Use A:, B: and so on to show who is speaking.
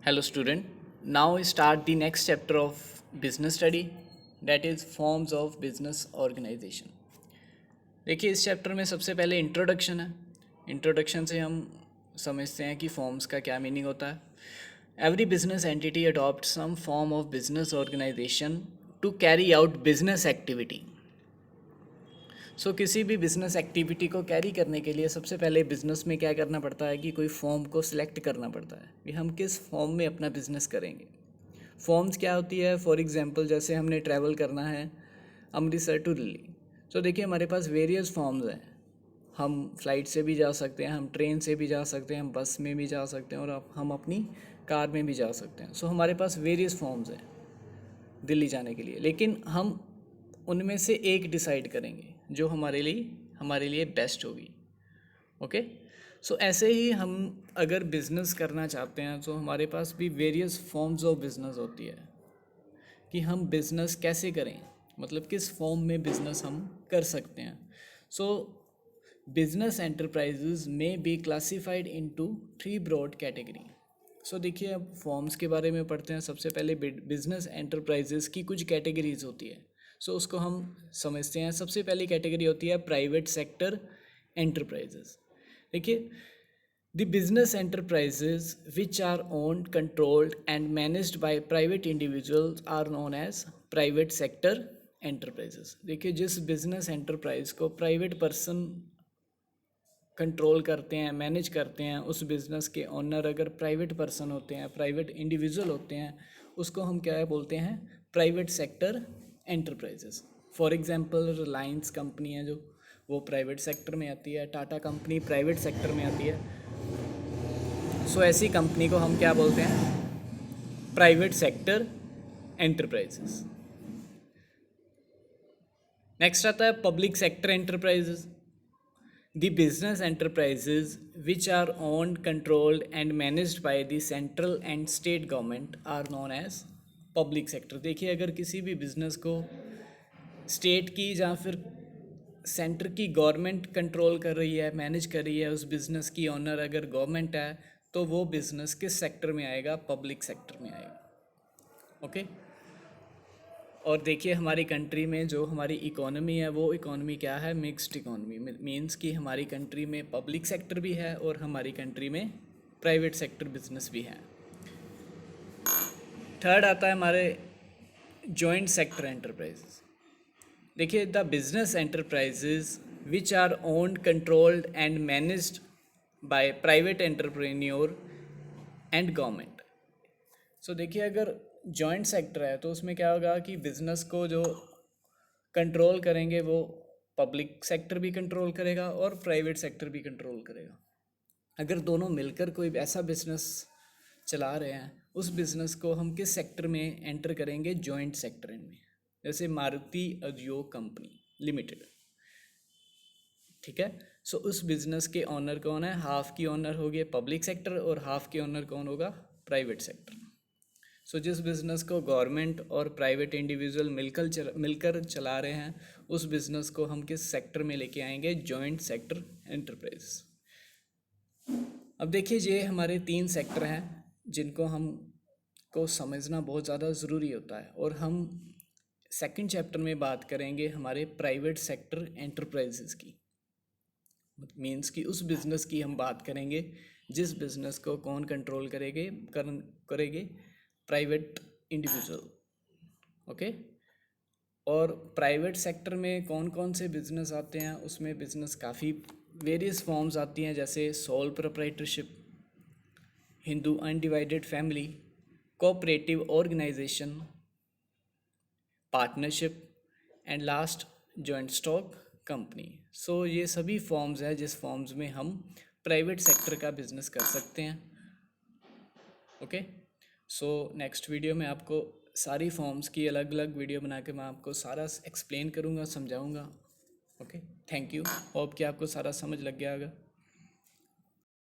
A: Hello student, now we start the next chapter of business study, that is forms of business organization. देखिए इस chapter में सबसे पहले introduction है. Introduction से हम समझते हैं कि फॉर्म्स का क्या मीनिंग होता है. Every business entity adopt some form of business organisation to carry out business activity. So किसी भी बिज़नेस एक्टिविटी को कैरी करने के लिए सबसे पहले बिज़नेस में क्या करना पड़ता है कि कोई फॉर्म को सिलेक्ट करना पड़ता है कि हम किस फॉर्म में अपना बिज़नेस करेंगे. फॉर्म्स क्या होती है, फॉर एग्जांपल जैसे हमने ट्रैवल करना है अमृतसर टू दिल्ली. सो देखिए हमारे पास वेरियस फॉर्म्स हैं. हम फ्लाइट से भी जा सकते हैं, हम ट्रेन से भी जा सकते हैं, हम बस में भी जा सकते हैं और हम अपनी कार में भी जा सकते हैं. सो हमारे पास वेरियस फॉर्म्स हैं दिल्ली जाने के लिए, लेकिन हम उनमें से एक डिसाइड करेंगे जो हमारे लिए बेस्ट होगी. ओके. सो ऐसे ही हम अगर बिज़नेस करना चाहते हैं तो हमारे पास भी वेरियस फॉर्म्स ऑफ बिज़नेस होती है कि हम बिज़नेस कैसे करें, मतलब किस फॉर्म में बिज़नेस हम कर सकते हैं. So business enterprises may be classified into 3 broad category. So देखिए अब फॉर्म्स के बारे में पढ़ते हैं. सबसे पहले बिजनेस एंटरप्राइजेज की कुछ कैटेगरीज होती है. सो उसको हम समझते हैं. सबसे पहली कैटेगरी होती है प्राइवेट सेक्टर एंटरप्राइजेज. देखिए the business enterprises which are owned controlled and managed by private individuals are known as private sector enterprises. देखिए जिस बिजनेस एंटरप्राइज को प्राइवेट पर्सन कंट्रोल करते हैं, मैनेज करते हैं, उस बिज़नेस के ओनर अगर प्राइवेट पर्सन होते हैं, प्राइवेट इंडिविजुअल होते हैं, उसको हम क्या बोलते हैं, private sector enterprises. For example Reliance company है जो वो प्राइवेट सेक्टर में आती है, टाटा कंपनी प्राइवेट सेक्टर में आती है. सो ऐसी कंपनी को हम क्या बोलते हैं, प्राइवेट सेक्टर एंटरप्राइजेस. नेक्स्ट आता है public sector enterprises. The business enterprises which are owned, controlled and managed by the central and state government are known as public sector. देखिए अगर किसी भी बिज़नेस को स्टेट की या फिर सेंटर की गवर्नमेंट कंट्रोल कर रही है, मैनेज कर रही है, उस बिज़नेस की ओनर अगर गवर्नमेंट है तो वो बिज़नेस किस सेक्टर में आएगा, पब्लिक सेक्टर में आएगा. ओके. और देखिए हमारी कंट्री में जो हमारी इकोनॉमी है वो इकोनॉमी क्या है, मिक्स्ड इकोनॉमी. मींस कि हमारी कंट्री में पब्लिक सेक्टर भी है और हमारी कंट्री में प्राइवेट सेक्टर बिजनेस भी है. थर्ड आता है हमारे जॉइंट सेक्टर एंटरप्राइजेस. देखिए the business enterprises which are owned, controlled and managed by private entrepreneur and government. So देखिए अगर जॉइंट सेक्टर है तो उसमें क्या होगा कि बिज़नेस को जो कंट्रोल करेंगे वो पब्लिक सेक्टर भी कंट्रोल करेगा और प्राइवेट सेक्टर भी कंट्रोल करेगा. अगर दोनों मिलकर कोई ऐसा बिज़नेस चला रहे हैं, उस बिज़नेस को हम किस सेक्टर में एंटर करेंगे, जॉइंट सेक्टर में. जैसे मारुति उद्योग कंपनी लिमिटेड, ठीक है. सो उस बिज़नेस के ऑनर कौन है, हाफ की ऑनर होगी पब्लिक सेक्टर और हाफ की ऑनर कौन होगा, प्राइवेट सेक्टर. सो जिस बिज़नेस को गवर्नमेंट और प्राइवेट इंडिविजुअल मिलकर चला रहे हैं, उस बिज़नेस को हम किस सेक्टर में लेके आएंगे, जॉइंट सेक्टर एंटरप्राइज. अब देखिए ये हमारे 3 सेक्टर हैं जिनको हम को समझना बहुत ज़्यादा ज़रूरी होता है. और हम सेकंड चैप्टर में बात करेंगे हमारे प्राइवेट सेक्टर एंटरप्राइजेस की. मीन्स कि उस बिज़नेस की हम बात करेंगे जिस बिज़नेस को कौन कंट्रोल करेंगे, प्राइवेट इंडिविजुअल. ओके. और प्राइवेट सेक्टर में कौन कौन से बिज़नेस आते हैं, उसमें बिज़नेस काफ़ी वेरियस फॉर्म्स आती हैं, जैसे sole proprietorship, Hindu undivided family, cooperative organisation, partnership and last joint stock company. So ये सभी फॉर्म्स हैं जिस फॉर्म्स में हम प्राइवेट सेक्टर का बिज़नेस कर सकते हैं. ओके. सो नेक्स्ट वीडियो में आपको सारी फॉर्म्स की अलग अलग वीडियो बना के मैं आपको सारा एक्सप्लेन करूँगा, समझाऊँगा. ओके. Thank you. होप कि आपको सारा समझ लग गया होगा.